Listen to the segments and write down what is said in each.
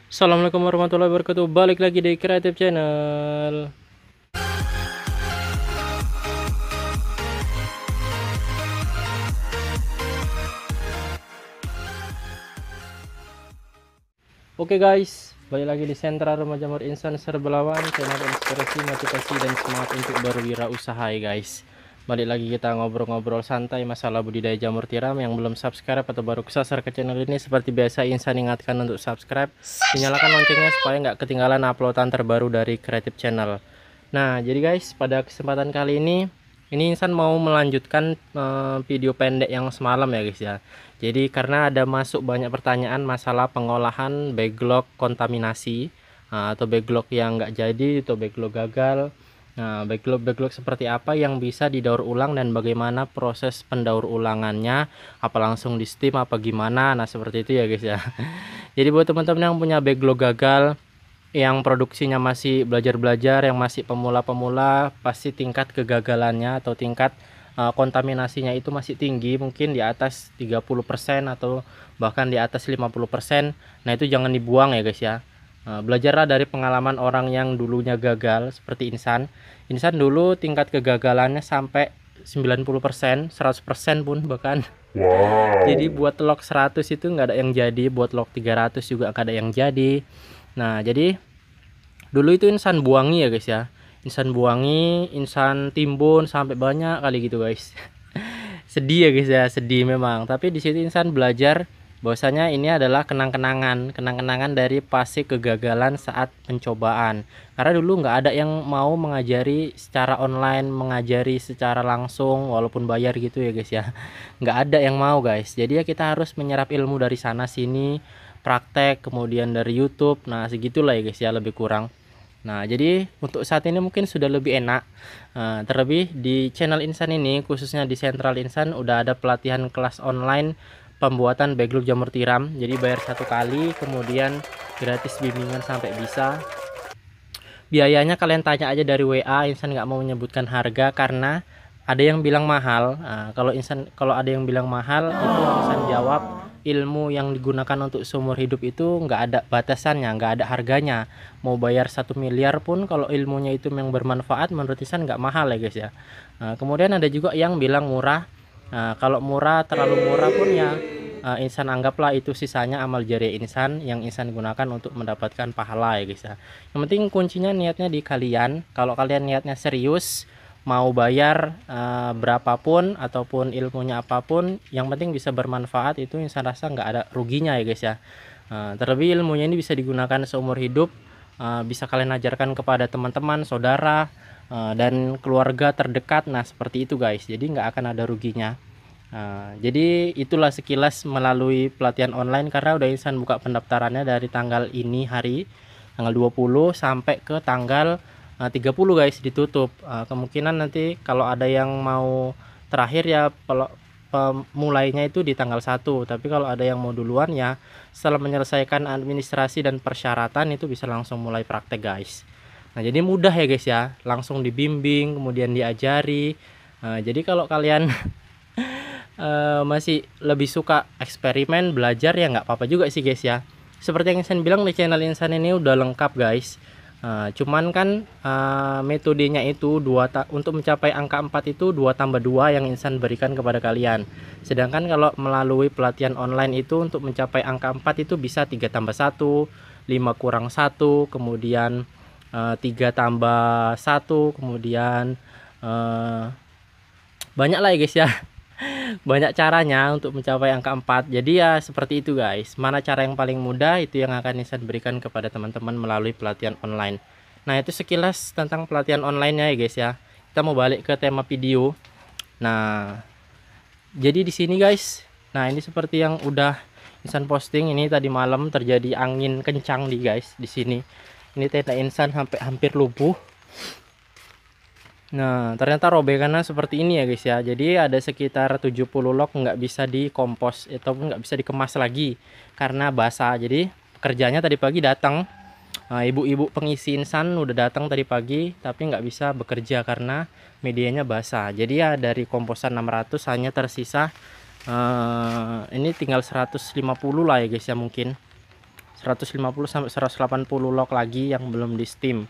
Assalamualaikum warahmatullahi wabarakatuh. Balik lagi di Creative Channel. Oke guys, balik lagi di Sentra Remaja Jamur Insan Serbelawan, channel inspirasi, motivasi, dan semangat untuk berwirausaha ya guys. Balik lagi kita ngobrol-ngobrol santai masalah budidaya jamur tiram. Yang belum subscribe atau baru kesasar ke channel ini, seperti biasa Insan ingatkan untuk subscribe, dinyalakan loncengnya supaya nggak ketinggalan uploadan terbaru dari Creative Channel. Nah jadi guys, pada kesempatan kali ini Insan mau melanjutkan video pendek yang semalam ya guys ya. Jadi karena ada masuk banyak pertanyaan masalah pengolahan backlog kontaminasi, atau backlog yang nggak jadi atau backlog gagal. Nah, backlog seperti apa yang bisa didaur ulang dan bagaimana proses pendaur ulangannya? Apa langsung di steam apa gimana? Nah, seperti itu ya guys ya. Jadi buat teman-teman yang punya backlog gagal, yang produksinya masih belajar-belajar, yang masih pemula-pemula, pasti tingkat kegagalannya atau tingkat kontaminasinya itu masih tinggi, mungkin di atas 30% atau bahkan di atas 50%. Nah, itu jangan dibuang ya guys ya. Belajarlah dari pengalaman orang yang dulunya gagal seperti Insan. Insan dulu tingkat kegagalannya sampai 90%, 100% pun bahkan. Wow. Jadi buat log 100 itu nggak ada yang jadi, buat log 300 juga nggak ada yang jadi. Nah, jadi dulu itu Insan buangi ya guys ya. Insan buangi, Insan timbun sampai banyak kali gitu guys. Sedih ya guys ya, sedih memang. Tapi di situ Insan belajar bahwasanya ini adalah kenang-kenangan dari fase kegagalan saat pencobaan. Karena dulu nggak ada yang mau mengajari secara online, mengajari secara langsung walaupun bayar gitu ya guys ya. Nggak ada yang mau guys. Jadi ya kita harus menyerap ilmu dari sana sini, praktek, kemudian dari YouTube. Nah segitulah ya guys ya, lebih kurang. Nah jadi untuk saat ini mungkin sudah lebih enak. Terlebih di channel Insan ini, khususnya di Sentral Insan, udah ada pelatihan kelas online pembuatan backlog jamur tiram. Jadi bayar satu kali, kemudian gratis bimbingan sampai bisa. Biayanya kalian tanya aja dari WA. Insan nggak mau menyebutkan harga karena ada yang bilang mahal. Kalau ada yang bilang mahal, itu Insan jawab ilmu yang digunakan untuk seumur hidup itu nggak ada batasannya, nggak ada harganya. Mau bayar 1 miliar pun kalau ilmunya itu yang bermanfaat, menurut Insan nggak mahal ya guys ya. Kemudian ada juga yang bilang murah. Kalau murah, terlalu murah pun ya Insan anggaplah itu sisanya amal jariah Insan yang Insan gunakan untuk mendapatkan pahala ya guys ya. Yang penting kuncinya niatnya di kalian. Kalau kalian niatnya serius, mau bayar berapapun ataupun ilmunya apapun, yang penting bisa bermanfaat, itu Insan rasa nggak ada ruginya ya guys ya. Terlebih ilmunya ini bisa digunakan seumur hidup, bisa kalian ajarkan kepada teman-teman, saudara, dan keluarga terdekat. Nah seperti itu guys, jadi nggak akan ada ruginya. Jadi itulah sekilas melalui pelatihan online, karena udah Insan buka pendaftarannya dari tanggal ini hari tanggal 20 sampai ke tanggal 30 guys, ditutup. Kemungkinan nanti kalau ada yang mau terakhir ya mulainya itu di tanggal 1, tapi kalau ada yang mau duluan ya setelah menyelesaikan administrasi dan persyaratan itu bisa langsung mulai praktek guys. Nah jadi mudah ya guys ya, langsung dibimbing kemudian diajari. Jadi kalau kalian masih lebih suka eksperimen belajar ya nggak apa-apa juga sih guys ya. Seperti yang Insan bilang, di channel Insan ini udah lengkap guys. Cuman kan metodenya itu untuk mencapai angka 4 itu 2 tambah 2 yang Insan berikan kepada kalian. Sedangkan kalau melalui pelatihan online itu untuk mencapai angka 4 itu bisa 3 tambah 1, 5 kurang 1, kemudian 3 tambah 1, kemudian banyak lah ya guys ya. Banyak caranya untuk mencapai angka 4. Jadi ya seperti itu guys. Mana cara yang paling mudah, itu yang akan Insan berikan kepada teman-teman melalui pelatihan online. Nah itu sekilas tentang pelatihan online-nya ya guys ya. Kita mau balik ke tema video. Nah jadi di sini guys, nah ini seperti yang udah Insan posting, ini tadi malam terjadi angin kencang di sini. Ini tenda Insan sampai hampir lumpuh. Nah ternyata robekannya seperti ini ya guys ya. Jadi ada sekitar 70 log nggak bisa dikompos ataupun nggak bisa dikemas lagi karena basah. Jadi pekerjanya tadi pagi datang, ibu-ibu pengisi Insan udah datang tadi pagi, tapi nggak bisa bekerja karena medianya basah. Jadi ya dari komposan 600 hanya tersisa ini tinggal 150 lah ya guys ya, mungkin 150 sampai 180 log lagi yang belum di steam.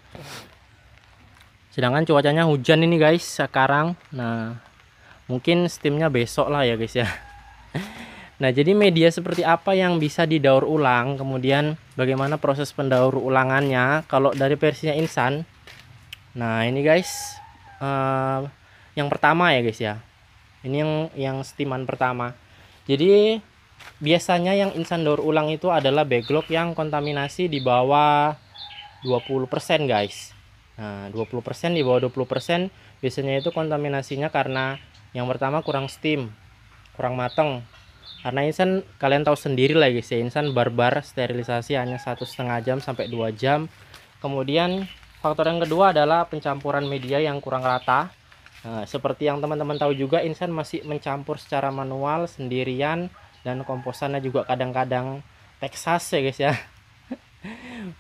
Sedangkan cuacanya hujan ini guys sekarang. Nah, mungkin steamnya besok lah ya guys ya. Nah, jadi media seperti apa yang bisa didaur ulang, kemudian bagaimana proses pendaur ulangannya kalau dari versinya Insan. Nah, ini guys, yang pertama ya guys ya. Ini yang steaman pertama. Jadi biasanya yang Insan daur ulang itu adalah backlog yang kontaminasi di bawah 20% guys. Nah, 20% di bawah 20% biasanya itu kontaminasinya karena yang pertama kurang steam, kurang mateng. Karena Insan kalian tahu sendiri lah guys ya, Insan barbar sterilisasi hanya 1,5 jam sampai 2 jam. Kemudian faktor yang kedua adalah pencampuran media yang kurang rata. Nah, seperti yang teman-teman tahu juga, Insan masih mencampur secara manual sendirian, dan komposannya juga kadang-kadang Texas ya guys ya.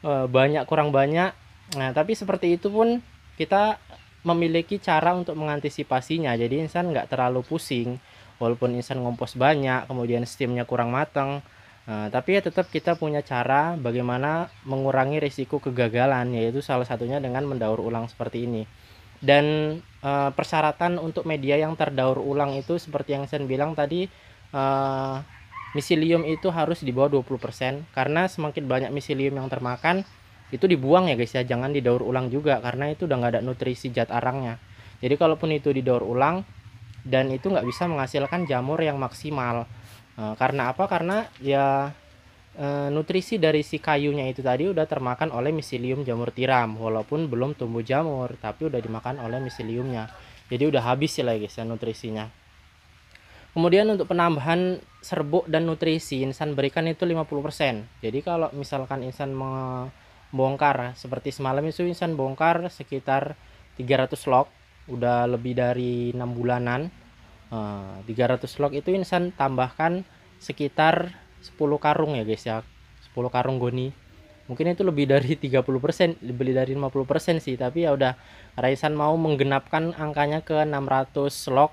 Banyak kurang banyak. Nah, tapi seperti itu pun kita memiliki cara untuk mengantisipasinya. Jadi Insan nggak terlalu pusing. Walaupun Insan ngompos banyak, kemudian steamnya kurang matang, tapi ya tetap kita punya cara bagaimana mengurangi risiko kegagalan, yaitu salah satunya dengan mendaur ulang seperti ini. Dan persyaratan untuk media yang terdaur ulang itu seperti yang Insan bilang tadi, miselium itu harus di bawah 20%, karena semakin banyak miselium yang termakan itu dibuang ya guys ya, jangan didaur ulang juga karena itu udah nggak ada nutrisi zat arangnya. Jadi kalaupun itu didaur ulang dan itu nggak bisa menghasilkan jamur yang maksimal. Karena apa? Karena ya nutrisi dari si kayunya itu tadi udah termakan oleh miselium jamur tiram, walaupun belum tumbuh jamur tapi udah dimakan oleh miseliumnya. Jadi udah habis ya guys ya nutrisinya. Kemudian untuk penambahan serbuk dan nutrisi Insan berikan itu 50%. Jadi kalau misalkan Insan membongkar seperti semalam itu, Insan bongkar sekitar 300 log, udah lebih dari 6 bulanan. 300 log itu Insan tambahkan sekitar 10 karung ya guys ya, 10 karung goni. Mungkin itu lebih dari 30%, lebih dari 50% sih, tapi ya udah, Insan mau menggenapkan angkanya ke 600 log.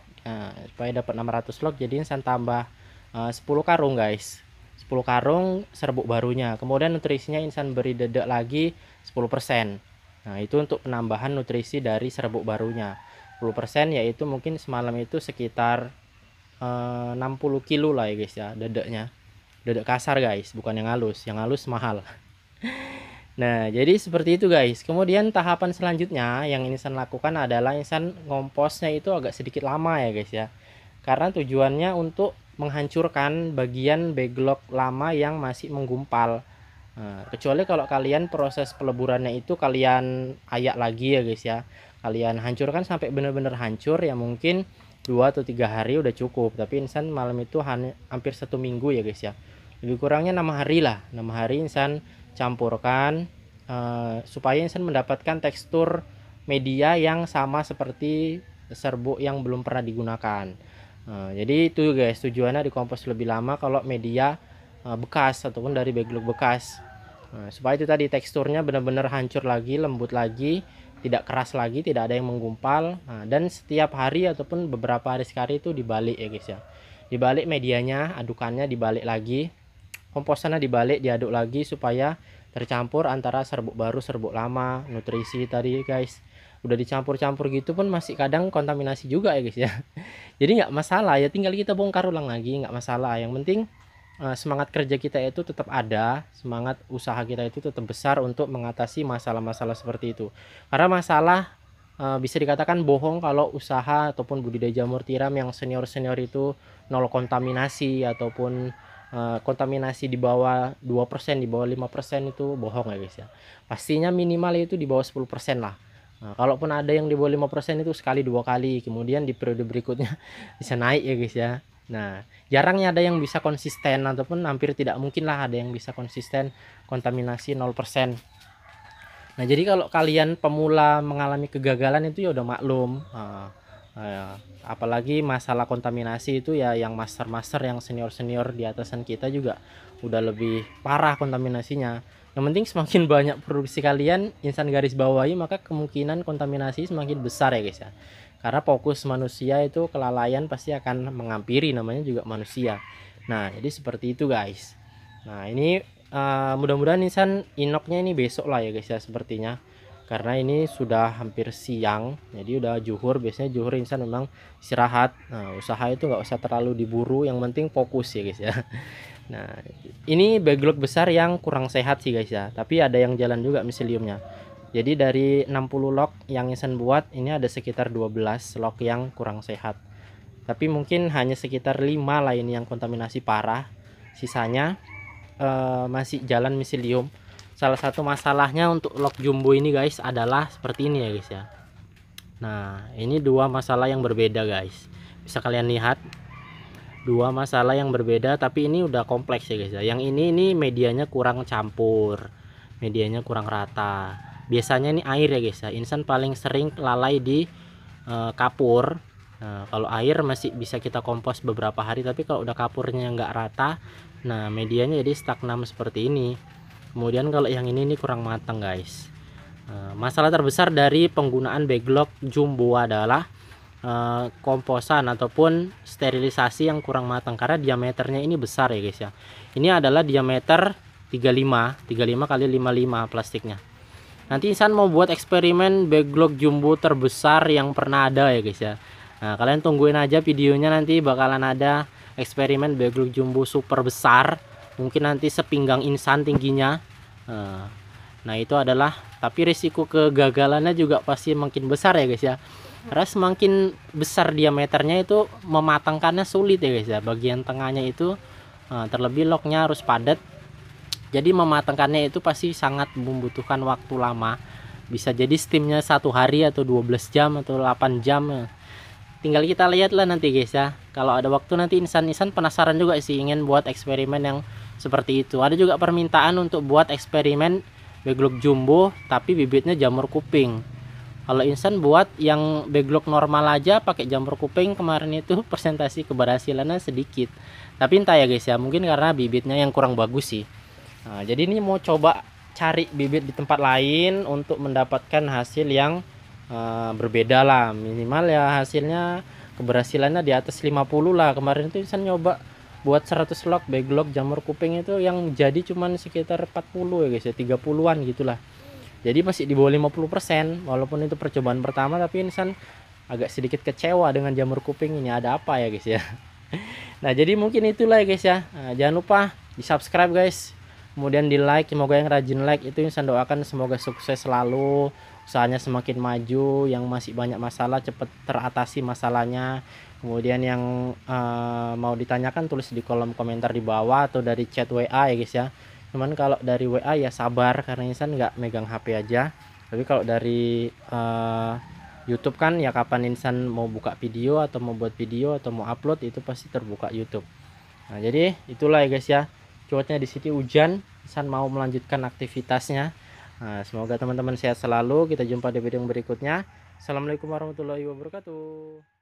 Supaya dapat 600 log, jadi Insan tambah 10 karung guys, 10 karung serbuk barunya. Kemudian nutrisinya Insan beri dedek lagi 10%. Nah, itu untuk penambahan nutrisi dari serbuk barunya. 10% yaitu mungkin semalam itu sekitar 60 kilo lah ya guys ya dedeknya. Dedek kasar guys, bukan yang halus mahal. Nah, jadi seperti itu guys. Kemudian tahapan selanjutnya yang Insan lakukan adalah Insan ngomposnya itu agak sedikit lama ya guys ya. Karena tujuannya untuk menghancurkan bagian backlog lama yang masih menggumpal. Nah, kecuali kalau kalian proses peleburannya itu kalian ayak lagi ya guys ya, kalian hancurkan sampai benar-benar hancur, ya mungkin 2 atau 3 hari udah cukup. Tapi Insan malam itu hampir 1 minggu ya guys ya, lebih kurangnya 6 hari lah. 6 hari Insan campurkan supaya Insan mendapatkan tekstur media yang sama seperti serbuk yang belum pernah digunakan. Jadi itu guys, tujuannya dikompos lebih lama kalau media bekas ataupun dari backlog bekas. Supaya itu tadi teksturnya benar-benar hancur lagi, lembut lagi, tidak keras lagi, tidak ada yang menggumpal. Dan setiap hari ataupun beberapa hari sekali itu dibalik ya guys ya, dibalik medianya, adukannya dibalik lagi, komposannya dibalik, diaduk lagi supaya tercampur antara serbuk baru serbuk lama. Nutrisi tadi guys udah dicampur-campur gitu pun masih kadang kontaminasi juga ya guys ya. Jadi nggak masalah ya, tinggal kita bongkar ulang lagi, nggak masalah. Yang penting semangat kerja kita itu tetap ada, semangat usaha kita itu tetap besar untuk mengatasi masalah-masalah seperti itu. Karena masalah bisa dikatakan bohong kalau usaha ataupun budidaya jamur tiram yang senior-senior itu nol kontaminasi ataupun kontaminasi di bawah 2%, di bawah 5% itu bohong ya guys ya. Pastinya minimal itu di bawah 10% lah. Kalaupun ada yang di bawah 5% itu sekali 2 kali, kemudian di periode berikutnya bisa naik ya guys ya. Nah, jarangnya ada yang bisa konsisten, ataupun hampir tidak mungkin lah ada yang bisa konsisten kontaminasi 0%. Nah, jadi kalau kalian pemula mengalami kegagalan itu ya udah maklum. Apalagi masalah kontaminasi itu ya, yang master-master, yang senior-senior di atasan kita juga udah lebih parah kontaminasinya. Yang penting semakin banyak produksi kalian Insan garis bawahi, maka kemungkinan kontaminasi semakin besar ya guys ya. Karena fokus manusia itu kelalaian pasti akan menghampiri, namanya juga manusia. Nah, jadi seperti itu guys. Nah, ini mudah-mudahan insan inoknya ini besok lah ya guys ya sepertinya, karena ini sudah hampir siang, jadi udah zuhur. Biasanya zuhur insan memang istirahat. Nah, usaha itu nggak usah terlalu diburu, yang penting fokus ya guys ya. Nah, ini backlog besar yang kurang sehat sih guys ya, tapi ada yang jalan juga miseliumnya. Jadi dari 60 log yang insan buat, ini ada sekitar 12 log yang kurang sehat, tapi mungkin hanya sekitar 5 lah ini yang kontaminasi parah, sisanya masih jalan miselium. Salah satu masalahnya untuk log jumbo ini guys adalah seperti ini ya guys ya. Nah, ini dua masalah yang berbeda guys, bisa kalian lihat, dua masalah yang berbeda, tapi ini udah kompleks ya guys ya. Yang ini medianya kurang campur, medianya kurang rata. Biasanya ini air ya guys ya, insan paling sering lalai di kapur. Nah, kalau air masih bisa kita kompos beberapa hari, tapi kalau udah kapurnya nggak rata, nah medianya jadi stagnan seperti ini. Kemudian kalau yang ini kurang matang guys. Masalah terbesar dari penggunaan backlog jumbo adalah komposan ataupun sterilisasi yang kurang matang, karena diameternya ini besar ya guys ya. Ini adalah diameter 35 kali 55 plastiknya. Nanti insan mau buat eksperimen backlog jumbo terbesar yang pernah ada ya guys ya. Nah, kalian tungguin aja videonya, nanti bakalan ada eksperimen backlog jumbo super besar, mungkin nanti sepinggang insan tingginya. Nah itu adalah, tapi risiko kegagalannya juga pasti makin besar ya guys ya, karena semakin besar diameternya itu mematangkannya sulit ya guys ya. Bagian tengahnya itu terlebih lognya harus padat, jadi mematangkannya itu pasti sangat membutuhkan waktu lama. Bisa jadi steamnya 1 hari atau 12 jam atau 8 jam. Tinggal kita lihat lah nanti guys ya. Kalau ada waktu nanti insan penasaran juga sih, ingin buat eksperimen yang seperti itu. Ada juga permintaan untuk buat eksperimen backlog jumbo tapi bibitnya jamur kuping. Kalau insan buat yang backlog normal aja pakai jamur kuping kemarin itu persentase keberhasilannya sedikit. Tapi entah ya guys ya, mungkin karena bibitnya yang kurang bagus sih. Nah, jadi ini mau coba cari bibit di tempat lain untuk mendapatkan hasil yang berbeda lah, minimal ya hasilnya keberhasilannya di atas 50 lah. Kemarin itu insan nyoba buat 100 log backlog jamur kuping itu yang jadi cuman sekitar 40 ya guys ya, 30-an gitulah. Jadi masih di bawah 50%, walaupun itu percobaan pertama, tapi insan agak sedikit kecewa dengan jamur kuping ini, ada apa ya guys ya. Nah jadi mungkin itulah ya guys ya. Nah, jangan lupa di subscribe guys, kemudian di like. Semoga yang rajin like itu insan doakan semoga sukses selalu, usahanya semakin maju, yang masih banyak masalah cepat teratasi masalahnya. Kemudian yang mau ditanyakan tulis di kolom komentar di bawah atau dari chat WA ya guys ya. Cuman kalau dari WA ya sabar, karena insan nggak megang HP aja. Tapi kalau dari YouTube kan ya kapan insan mau buka video atau mau buat video atau mau upload itu pasti terbuka YouTube. Nah jadi itulah ya guys ya. Cuacanya di sini hujan, insan mau melanjutkan aktivitasnya. Nah, semoga teman-teman sehat selalu. Kita jumpa di video yang berikutnya. Assalamualaikum warahmatullahi wabarakatuh.